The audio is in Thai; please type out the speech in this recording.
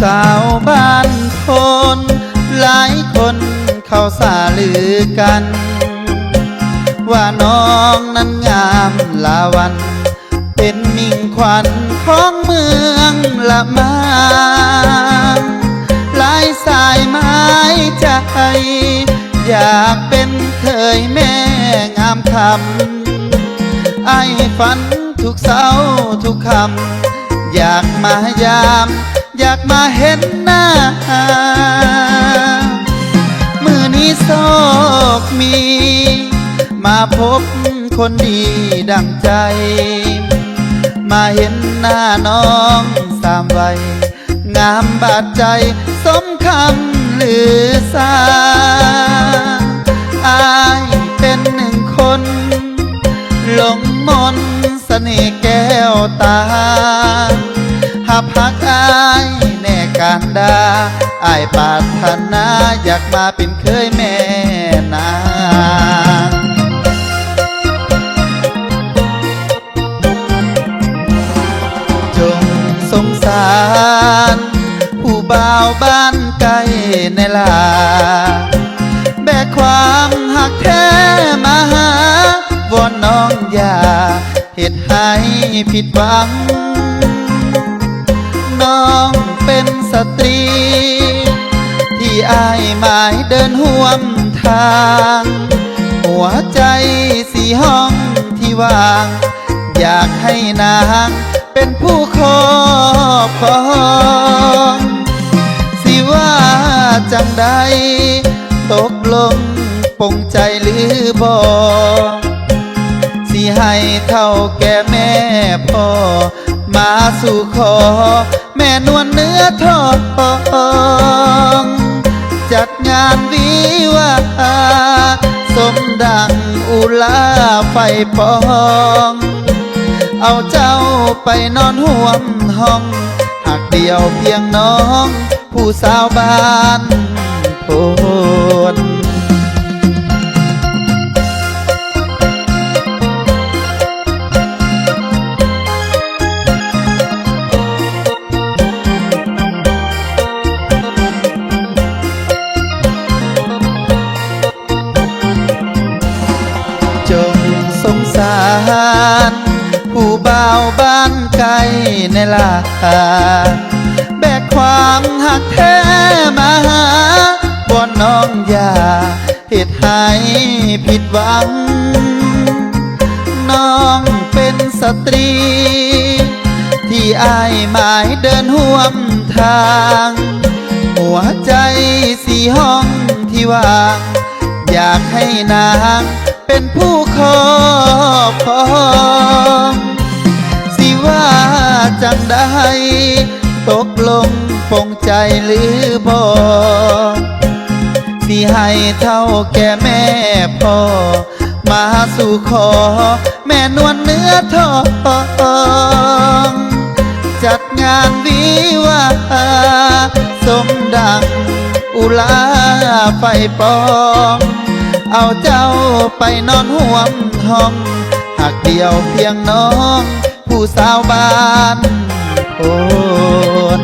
สาวบ้านโพนหลายคนเขาสาลือกันว่าน้องนั้นงามลาวันเป็นมิ่งขวัญของเมืองละมางหลายสายไม้ใจอยากเป็นเคยแม่งามคำไอ้ฝันทุกเช้าทุกคำอยากมายามอยากมาเห็นหน้ามือนี้โชคมีมาพบคนดีดังใจมาเห็นหน้าน้องสามวัยงามบาดใจสมคำลือสาอายเป็นหนึ่งคนหลงมนเสน่ห์แก้วตาหับหักอายแน่การดาอายปรารถนาอยากมาเป็นเคยแม่นางจงสงสารผู้บ่าวบ้านไกลในลาแบกความหักแท้มาหาวอนน้องอย่าเหตุให้ผิดหวังน้องเป็นสตรีที่อายหมายเดินห่วมทางหัวใจสีห้องที่ว่างอยากให้นางเป็นผู้ครอบครองสิว่าจังใดตกลงปงใจหรือบ่สิให้เท่าแก่แม่พ่อมาสู่ขอแม่นวลเนื้อทองจัดงานวิวาสมดังอุลาไฟปองเอาเจ้าไปนอนห่วมห้องหากเดียวเพียงน้องผู้สาวบ้านโพนจงสงสารผู้บ่าวบ้านไกลในลาแบกความหักแท้มาหาวอนน้องอย่าเหตุให้ผิดหวังน้องเป็นสตรีที่อายหมายเดินห่วมทางหัวใจสีห้องที่ว่างอยากให้นางเป็นผู้ครอบครองสิว่าจังได้ตกลงปงใจหรือบ่สิให้เท่าแก่แม่พ่อมาสู่ขอแม่นวลเนื้อทองจัดงานวิวาสมดังอุลาไฟปองเอาเจ้าไปนอนห่วมห้องหากเดียวเพียงน้องผู้สาวบ้านโพน